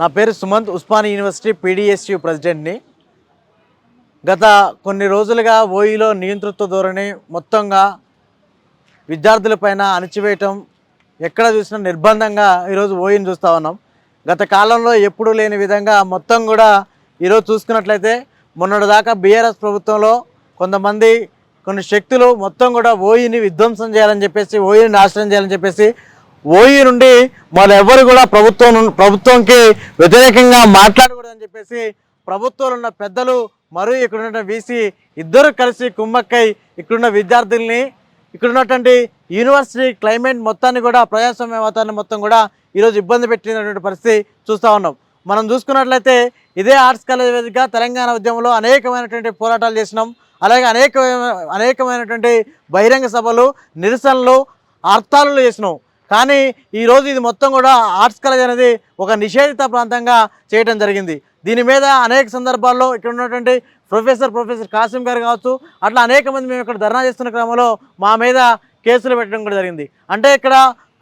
నా పేరు Sumanth, ఉస్మాని university PDSU ప్రెసిడెంట్ని. గత కొన్ని రోజులుగా ఓయూలో నియంతృత్వ ధోరణి మొత్తంగా విద్యార్థులపైన అణచివేయటం, ఎక్కడ చూసినా నిర్బంధంగా ఈరోజు ఓయూని చూస్తూ ఉన్నాం. గత కాలంలో ఎప్పుడూ లేని విధంగా మొత్తం కూడా ఈరోజు చూసుకున్నట్లయితే మొన్నటిదాకా బీఆర్ఎస్ ప్రభుత్వంలో కొంతమంది కొన్ని శక్తులు మొత్తం కూడా ఓయూని విధ్వంసం చేయాలని చెప్పేసి, ఓయూని నాశనం చేయాలని చెప్పేసి, ఓయూ నుండి ఎవరు కూడా ప్రభుత్వంకి వ్యతిరేకంగా మాట్లాడకూడదని చెప్పేసి ప్రభుత్వంలో ఉన్న పెద్దలు మరియు ఇక్కడున్న వీసీ ఇద్దరు కలిసి కుమ్మక్కై ఇక్కడున్న విద్యార్థుల్ని, ఇక్కడున్నటువంటి యూనివర్సిటీ క్లైమేట్ మొత్తాన్ని కూడా, ప్రజాస్వామ్య వాతావరణం మొత్తం కూడా ఈరోజు ఇబ్బంది పెట్టినటువంటి పరిస్థితి చూస్తూ ఉన్నాం. మనం చూసుకున్నట్లయితే ఇదే ఆర్ట్స్ కాలేజ్ వేదికగా తెలంగాణ ఉద్యమంలో అనేకమైనటువంటి పోరాటాలు చేసినాం. అలాగే అనేకమైనటువంటి బహిరంగ సభలు, నిరసనలు, హర్తాళాలు చేసినాం. కానీ ఈరోజు ఇది మొత్తం కూడా ఆర్ట్స్ కాలేజ్ అనేది ఒక నిషేధిత ప్రాంతంగా చేయడం జరిగింది. దీని మీద అనేక సందర్భాల్లో ఇక్కడ ఉన్నటువంటి ప్రొఫెసర్ కాసిం గారు కావచ్చు, అట్లా అనేక మంది మేము ఇక్కడ ధర్నా చేస్తున్న క్రమంలో మా మీద కేసులు పెట్టడం కూడా జరిగింది. అంటే ఇక్కడ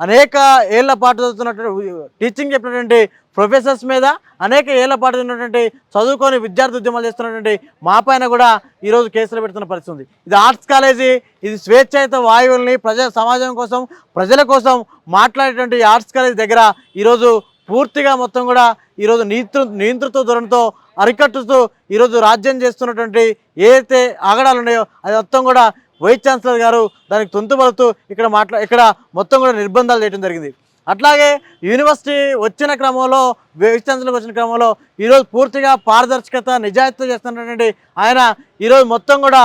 అనేక ఏళ్ల పాటు చదువుతున్నటువంటి, టీచింగ్ చెప్పినటువంటి ప్రొఫెసర్స్ మీద, అనేక ఏళ్ల పాటు ఉన్నటువంటి చదువుకొని విద్యార్థి ఉద్యమాలు చేస్తున్నటువంటి మా పైన కూడా ఈరోజు కేసులు పెడుతున్న పరిస్థితి ఉంది. ఇది ఆర్ట్స్ కాలేజీ, ఇది స్వేచ్ఛాయుత వాయువుల్ని సమాజం కోసం, ప్రజల కోసం మాట్లాడేటువంటి ఆర్ట్స్ కాలేజీ దగ్గర ఈరోజు పూర్తిగా మొత్తం కూడా ఈరోజు నియంతృత్వ ధోరణితో అరికట్టుతూ ఈరోజు రాజ్యం చేస్తున్నటువంటి ఏదైతే ఆగడాలు ఉన్నాయో అది మొత్తం కూడా వైస్ ఛాన్సలర్ గారు దానికి తొంతుపడుతూ ఇక్కడ మొత్తం కూడా నిర్బంధాలు చేయడం జరిగింది. అట్లాగే యూనివర్సిటీ వచ్చిన క్రమంలో, వైస్ ఛాన్సలర్ వచ్చిన క్రమంలో ఈరోజు పూర్తిగా పారదర్శకత, నిజాయితీ చేస్తున్నటువంటి ఆయన ఈరోజు మొత్తం కూడా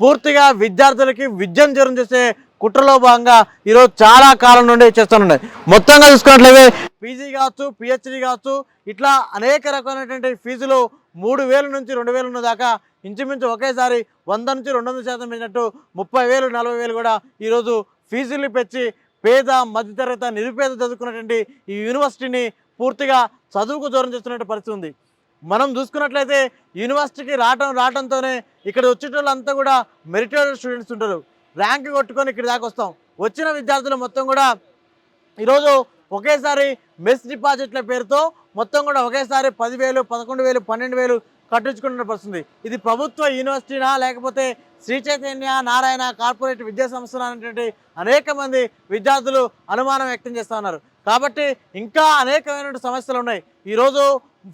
పూర్తిగా విద్యార్థులకి విద్యను దూరం చేసే కుట్రలో భాగంగా ఈరోజు చాలా కాలం నుండి చేస్తున్నాయి. మొత్తంగా చూసుకున్నట్లయితే పీజీ కావచ్చు, పిహెచ్డీ కావచ్చు, ఇట్లా అనేక రకమైనటువంటి ఫీజులు 3,000 నుంచి 2,000 దాకా ఇంచుమించు ఒకేసారి 100 నుంచి 200% పెంచినట్టు 30,000, 40,000 కూడా ఈరోజు ఫీజులు పెంచి పేద, మధ్యతరగతి, నిరుపేద చదువుకున్నటువంటి ఈ యూనివర్సిటీని పూర్తిగా చదువుకు దూరం చేస్తున్నట్టు పరిస్థితి ఉంది. మనం చూసుకున్నట్లయితే యూనివర్సిటీకి రావడంతోనే ఇక్కడ వచ్చేటోళ్ళంతా కూడా మెరిటోరియస్ స్టూడెంట్స్ ఉంటారు. ర్యాంక్ కొట్టుకొని ఇక్కడ దాకా వస్తాం. వచ్చిన విద్యార్థులు మొత్తం కూడా ఈరోజు ఒకేసారి మెస్ డిపాజిట్ల పేరుతో మొత్తం కూడా ఒకేసారి 10,000, 11,000, 12,000 కట్టించుకుంటున్న పరిస్థితి. ఇది ప్రభుత్వ యూనివర్సిటీనా లేకపోతే శ్రీ చైతన్య, నారాయణ కార్పొరేట్ విద్యా సంస్థలు అనేటువంటి అనేక మంది విద్యార్థులు అనుమానం వ్యక్తం చేస్తూ ఉన్నారు. కాబట్టి ఇంకా అనేకమైన సమస్యలు ఉన్నాయి. ఈరోజు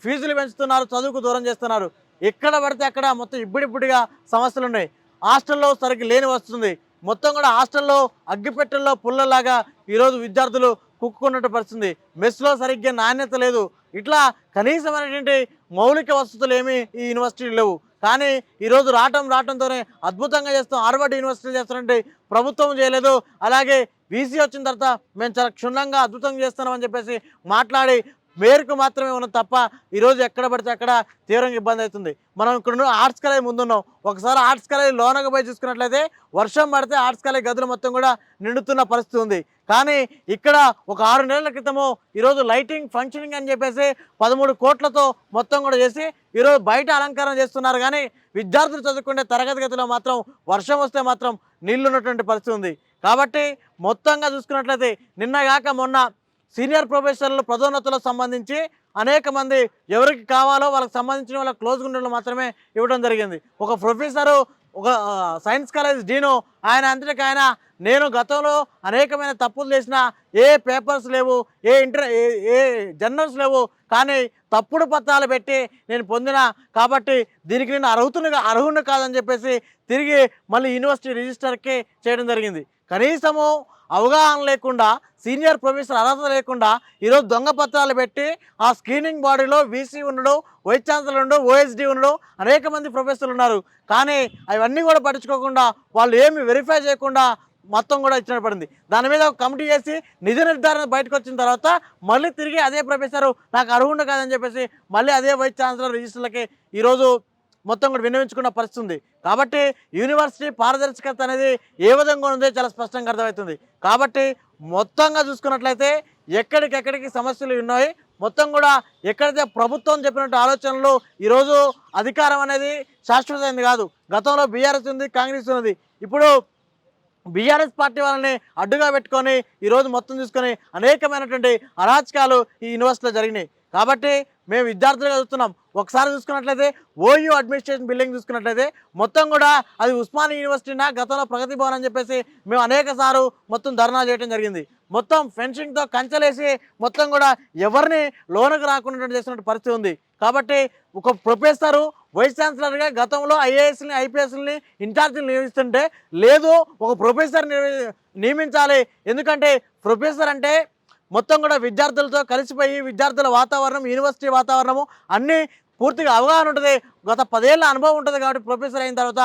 ఫీజులు పెంచుతున్నారు, చదువుకు దూరం చేస్తున్నారు. ఎక్కడ పడితే అక్కడ మొత్తం ఇబ్బడిగా సమస్యలు ఉన్నాయి. హాస్టల్లో సరిగ్గా లేని వస్తుంది. మొత్తం కూడా హాస్టల్లో అగ్గిపెట్టెల్లో పుల్లలాగా ఈరోజు విద్యార్థులు కుక్కున్నట్టు పరిస్థితుంది. మెస్లో సరిగ్గా నాణ్యత లేదు. ఇట్లా కనీసమైనటువంటి మౌలిక వసతులు ఏమీ ఈ యూనివర్సిటీలు లేవు. కానీ ఈరోజు రావడంతోనే అద్భుతంగా చేస్తాం, హార్వర్డ్ యూనివర్సిటీ చేస్తున్నట్టు ప్రభుత్వం చేయలేదు. అలాగే వీసీ వచ్చిన తర్వాత మేము చాలా క్షుణ్ణంగా అద్భుతంగా చేస్తున్నామని చెప్పేసి మాట్లాడి మేరకు మాత్రమే ఉన్నది తప్ప ఈరోజు ఎక్కడ పడితే అక్కడ తీవ్రంగా ఇబ్బంది అవుతుంది. మనం ఇక్కడ ఆర్ట్స్ కాలేజ్ ముందున్నాం. ఒకసారి ఆర్ట్స్ కాలేజ్ లోనకు పోయి చూసుకున్నట్లయితే వర్షం పడితే ఆర్ట్స్ కాలేజ్ గదులు మొత్తం కూడా నిండుతున్న పరిస్థితి ఉంది. కానీ ఇక్కడ ఒక 6 నెలల క్రితము ఈరోజు లైటింగ్, ఫంక్షనింగ్ అని చెప్పేసి 13 కోట్లతో మొత్తం కూడా చేసి ఈరోజు బయట అలంకరణ చేస్తున్నారు. కానీ విద్యార్థులు చదువుకునే తరగతి గదిలో మాత్రం వర్షం వస్తే మాత్రం నీళ్లు ఉన్నటువంటి పరిస్థితి ఉంది. కాబట్టి మొత్తంగా చూసుకున్నట్లయితే నిన్నగాక మొన్న సీనియర్ ప్రొఫెసర్లు, పదోన్నతులకు సంబంధించి అనేక మంది ఎవరికి కావాలో వాళ్ళకి సంబంధించిన వాళ్ళ క్లోజ్ గుండెలు మాత్రమే ఇవ్వడం జరిగింది. ఒక ప్రొఫెసరు, ఒక సైన్స్ కాలేజ్ డీను, ఆయన అంతటికి ఆయన, నేను గతంలో అనేకమైన తప్పులు చేసిన, ఏ పేపర్స్ లేవు, ఏ జర్నల్స్ లేవు, కానీ తప్పుడు పత్రాలు పెట్టి నేను పొందిన కాబట్టి దీనికి నేను అర్హుని కాదని చెప్పేసి తిరిగి మళ్ళీ యూనివర్సిటీ రిజిస్టర్కి చేయడం జరిగింది. కనీసము అవగాహన లేకుండా, సీనియర్ ప్రొఫెసర్ అర్హత లేకుండా ఈరోజు దొంగ పత్రాలు పెట్టి ఆ స్క్రీనింగ్ బాడీలో వీసీ ఉండడు, వైస్ ఛాన్సలర్ ఉండడు, ఓఎస్డీ ఉండడు, అనేక మంది ప్రొఫెసర్లు ఉన్నారు. కానీ అవన్నీ కూడా పట్టించుకోకుండా, వాళ్ళు ఏమి వెరిఫై చేయకుండా మొత్తం కూడా ఇచ్చిన పడింది. దాని మీద ఒక కమిటీ చేసి నిజ నిర్ధారణ బయటకు వచ్చిన తర్వాత మళ్ళీ తిరిగి అదే ప్రొఫెసరు నాకు అర్హుండు కాదని చెప్పేసి మళ్ళీ అదే వైస్ ఛాన్సలర్ రిజిస్టర్లకి ఈరోజు మొత్తం కూడా విన్నవించుకున్న పరిస్థితి ఉంది. కాబట్టి యూనివర్సిటీ పారదర్శకత అనేది ఏ విధంగా ఉందో చాలా స్పష్టంగా అర్థమవుతుంది. కాబట్టి మొత్తంగా చూసుకున్నట్లయితే ఎక్కడికెక్కడికి సమస్యలు ఉన్నాయి. మొత్తం కూడా ఎక్కడైతే ప్రభుత్వం చెప్పినట్టు ఆలోచనలు, ఈరోజు అధికారం అనేది శాశ్వతమైనది కాదు. గతంలో బీఆర్ఎస్ ఉంది, కాంగ్రెస్ ఉన్నది. ఇప్పుడు బీఆర్ఎస్ పార్టీ వాళ్ళని అడ్డుగా పెట్టుకొని ఈరోజు మొత్తం చూసుకొని అనేకమైనటువంటి అరాచకాలు ఈ యూనివర్సిటీలో జరిగినాయి. కాబట్టి మేము విద్యార్థులుగా చూస్తున్నాం. ఒకసారి చూసుకున్నట్లయితే ఓయూ అడ్మినిస్ట్రేషన్ బిల్డింగ్ చూసుకున్నట్లయితే మొత్తం కూడా అది ఉస్మానియా యూనివర్సిటీనా, గతంలో ప్రగతి భవన్ అని చెప్పేసి మేము అనేక సార్లు మొత్తం ధర్నా చేయడం జరిగింది. మొత్తం ఫెన్సింగ్తో కంచెలేసి మొత్తం కూడా ఎవరిని లోనకు రాకుండా చేస్తున్న పరిస్థితి ఉంది. కాబట్టి ఒక ప్రొఫెసరు వైస్ ఛాన్సలర్గా గతంలో ఐఏఎస్ని ఐపీఎస్ని ఇన్ఛార్జీలు నియమిస్తుంటే లేదు, ఒక ప్రొఫెసర్ నియమించాలి. ఎందుకంటే ప్రొఫెసర్ అంటే మొత్తం కూడా విద్యార్థులతో కలిసిపోయి విద్యార్థుల వాతావరణం, యూనివర్సిటీ వాతావరణము అన్నీ పూర్తిగా అవగాహన ఉంటుంది. గత 10 ఏళ్ళ అనుభవం ఉంటుంది. కాబట్టి ప్రొఫెసర్ అయిన తర్వాత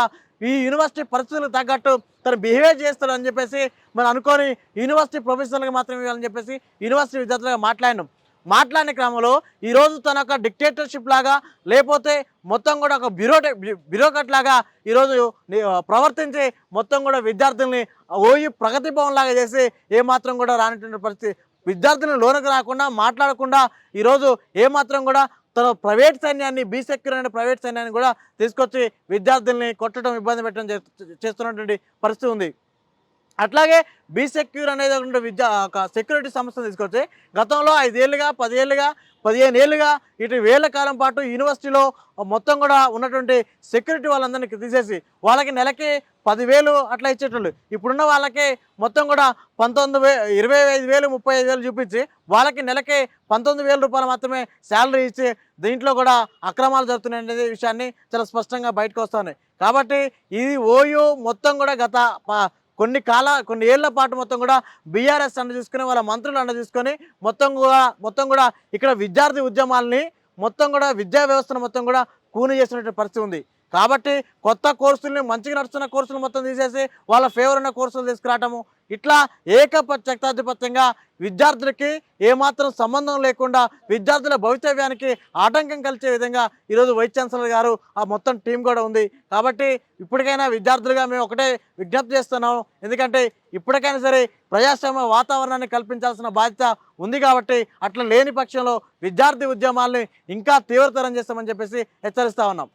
ఈ యూనివర్సిటీ పరిస్థితులకు తగ్గట్టు తను బిహేవ్ చేస్తాడు అని చెప్పేసి మనం అనుకొని యూనివర్సిటీ ప్రొఫెసర్లకు మాత్రమే ఇవ్వాలని చెప్పేసి యూనివర్సిటీ విద్యార్థులుగా మాట్లాడిన క్రమంలో ఈరోజు తన ఒక డిక్టేటర్షిప్ లాగా, లేకపోతే మొత్తం కూడా ఒక బ్యూరోక్రాట్ లాగా ఈరోజు ప్రవర్తించి మొత్తం కూడా విద్యార్థుల్ని ఓయి ప్రగతి భవన్ లాగా చేసి ఏమాత్రం కూడా రానటువంటి పరిస్థితి, విద్యార్థులను లోనకు రాకుండా మాట్లాడకుండా ఈరోజు ఏమాత్రం కూడా తన ప్రైవేట్ సైన్యాన్ని, బీ సెక్యూర్ అనే ప్రైవేట్ సైన్యాన్ని కూడా తీసుకొచ్చి విద్యార్థుల్ని కొట్టడం, ఇబ్బంది పెట్టడం చేస్తున్నటువంటి పరిస్థితి ఉంది. అట్లాగే బీ సెక్యూర్ అనేది ఒక సెక్యూరిటీ సంస్థను తీసుకొచ్చి గతంలో 5 ఏళ్ళుగా 10 ఏళ్ళుగా 15 ఏళ్ళుగా ఇటు వేల కాలం పాటు యూనివర్సిటీలో మొత్తం కూడా ఉన్నటువంటి సెక్యూరిటీ వాళ్ళందరినీ తీసేసి వాళ్ళకి నెలకి 10,000 అట్లా ఇచ్చేటోళ్ళు. ఇప్పుడున్న వాళ్ళకి మొత్తం కూడా 25,000 35,000 చూపించి వాళ్ళకి నెలకి 19,000 రూపాయలు మాత్రమే శాలరీ ఇచ్చి దీంట్లో కూడా అక్రమాలు జరుగుతున్నాయి అనే విషయాన్ని చాలా స్పష్టంగా బయటకు వస్తున్నాయి. కాబట్టి ఇది ఓయూ మొత్తం కూడా గత కొన్ని ఏళ్ల పాటు మొత్తం కూడా బీఆర్ఎస్ అండ చూసుకొని, వాళ్ళ మంత్రులు అండ చూసుకొని మొత్తం కూడా ఇక్కడ విద్యార్థి ఉద్యమాలని మొత్తం కూడా విద్యా వ్యవస్థను మొత్తం కూడా కూని చేసినటువంటి పరిస్థితి ఉంది. కాబట్టి కొత్త కోర్సుల్ని, మంచిగా నడుస్తున్న కోర్సులు మొత్తం తీసేసి వాళ్ళ ఫేవర్ ఉన్న కోర్సులు తీసుకురావటము, ఇట్లా ఏకపక్షాధిపత్యంగా విద్యార్థులకి ఏమాత్రం సంబంధం లేకుండా విద్యార్థుల భవితవ్యానికి ఆటంకం కలిసే విధంగా ఈరోజు వైస్ ఛాన్సలర్ గారు ఆ మొత్తం టీం కూడా ఉంది. కాబట్టి ఇప్పటికైనా విద్యార్థులుగా మేము ఒకటే విజ్ఞప్తి చేస్తున్నాము. ఎందుకంటే ఇప్పటికైనా సరే ప్రజాస్వామ్య వాతావరణాన్ని కల్పించాల్సిన బాధ్యత ఉంది. కాబట్టి అట్లా లేని పక్షంలో విద్యార్థి ఉద్యమాల్ని ఇంకా తీవ్రతరం చేస్తామని చెప్పేసి హెచ్చరిస్తా ఉన్నాం.